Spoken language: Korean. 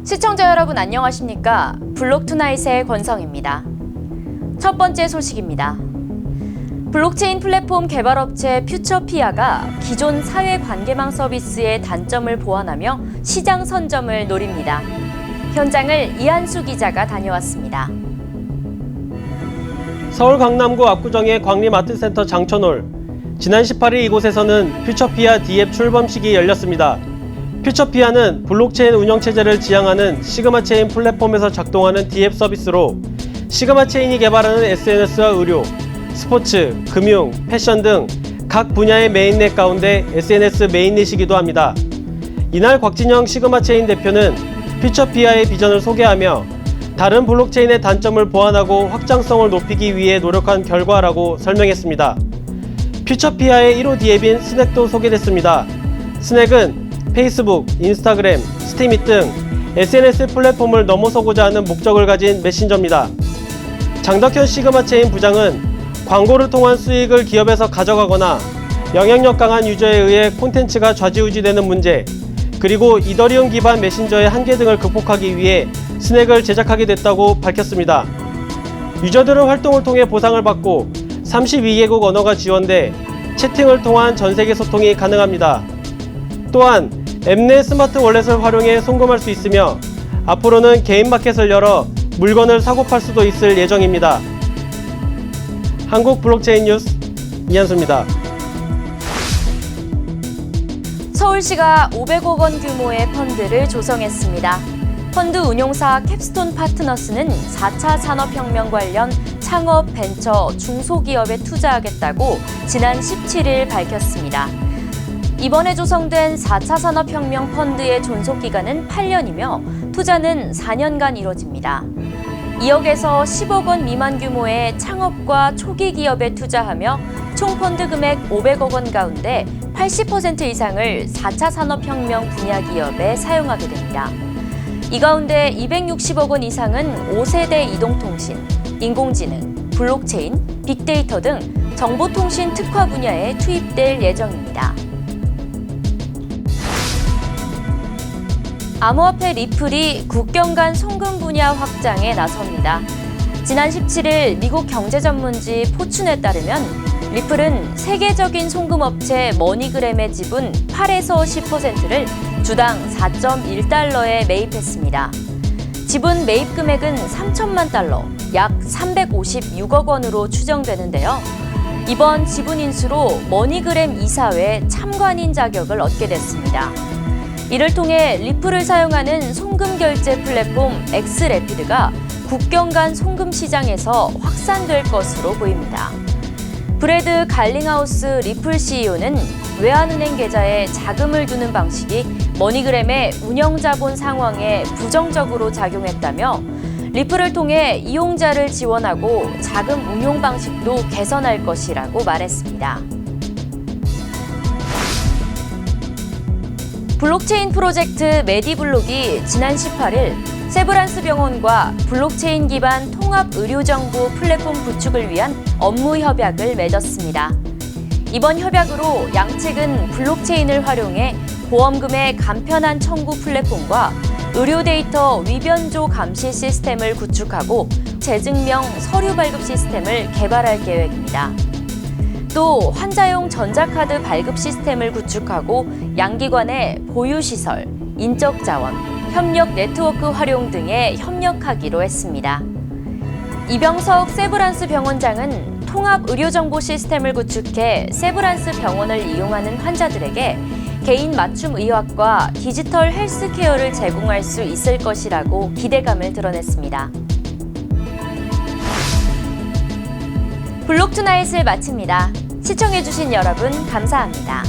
시청자 여러분 안녕하십니까? 블록투나잇의 권성입니다. 첫 번째 소식입니다. 블록체인 플랫폼 개발업체 퓨처피아가 기존 사회관계망 서비스의 단점을 보완하며 시장 선점을 노립니다. 현장을 이한수 기자가 다녀왔습니다. 서울 강남구 압구정의 광림아트센터 장천홀. 지난 18일 이곳에서는 퓨처피아 D앱 출범식이 열렸습니다. 퓨처피아는 블록체인 운영체제를 지향하는 시그마체인 플랫폼에서 작동하는 D앱 서비스로 시그마체인이 개발하는 SNS와 의료, 스포츠, 금융, 패션 등 각 분야의 메인넷 가운데 SNS 메인넷이기도 합니다. 이날 곽진영 시그마체인 대표는 퓨처피아의 비전을 소개하며 다른 블록체인의 단점을 보완하고 확장성을 높이기 위해 노력한 결과라고 설명했습니다. 퓨처피아의 1호 D앱인 스낵도 소개됐습니다. 스낵은 페이스북, 인스타그램, 스티밋 등 SNS 플랫폼을 넘어서고자 하는 목적을 가진 메신저입니다. 장덕현 시그마체인 부장은 광고를 통한 수익을 기업에서 가져가거나 영향력 강한 유저에 의해 콘텐츠가 좌지우지되는 문제, 그리고 이더리움 기반 메신저의 한계 등을 극복하기 위해 스낵을 제작하게 됐다고 밝혔습니다. 유저들은 활동을 통해 보상을 받고 32개국 언어가 지원돼 채팅을 통한 전세계 소통이 가능합니다. 또한 앱 내 스마트 월렛을 활용해 송금할 수 있으며 앞으로는 개인 마켓을 열어 물건을 사고 팔 수도 있을 예정입니다. 한국 블록체인 뉴스 이한수입니다. 서울시가 500억 원 규모의 펀드를 조성했습니다. 펀드 운용사 캡스톤 파트너스는 4차 산업혁명 관련 창업, 벤처, 중소기업에 투자하겠다고 지난 17일 밝혔습니다. 이번에 조성된 4차 산업혁명 펀드의 존속기간은 8년이며 투자는 4년간 이뤄집니다. 2억에서 10억 원 미만 규모의 창업과 초기 기업에 투자하며 총 펀드 금액 500억 원 가운데 80% 이상을 4차 산업혁명 분야 기업에 사용하게 됩니다. 이 가운데 260억 원 이상은 5세대 이동통신, 인공지능, 블록체인, 빅데이터 등 정보통신 특화 분야에 투입될 예정입니다. 암호화폐 리플이 국경 간 송금 분야 확장에 나섭니다. 지난 17일 미국 경제전문지 포춘에 따르면 리플은 세계적인 송금업체 머니그램의 지분 8에서 10%를 주당 4.1달러에 매입했습니다. 지분 매입 금액은 3천만 달러, 약 356억 원으로 추정되는데요. 이번 지분 인수로 머니그램 이사회 참관인 자격을 얻게 됐습니다. 이를 통해 리플을 사용하는 송금 결제 플랫폼 엑스래피드가 국경 간 송금 시장에서 확산될 것으로 보입니다. 브래드 갈링하우스 리플 CEO는 외환은행 계좌에 자금을 두는 방식이 머니그램의 운영자본 상황에 부정적으로 작용했다며 리플을 통해 이용자를 지원하고 자금 운용 방식도 개선할 것이라고 말했습니다. 블록체인 프로젝트 메디블록이 지난 18일 세브란스 병원과 블록체인 기반 통합 의료정보 플랫폼 구축을 위한 업무 협약을 맺었습니다. 이번 협약으로 양측은 블록체인을 활용해 보험금의 간편한 청구 플랫폼과 의료 데이터 위변조 감시 시스템을 구축하고 재증명 서류 발급 시스템을 개발할 계획입니다. 또 환자용 전자카드 발급 시스템을 구축하고 양기관의 보유시설, 인적 자원, 협력 네트워크 활용 등에 협력하기로 했습니다. 이병석 세브란스 병원장은 통합 의료정보 시스템을 구축해 세브란스 병원을 이용하는 환자들에게 개인 맞춤 의학과 디지털 헬스케어를 제공할 수 있을 것이라고 기대감을 드러냈습니다. 블록투나잇을 마칩니다. 시청해주신 여러분 감사합니다.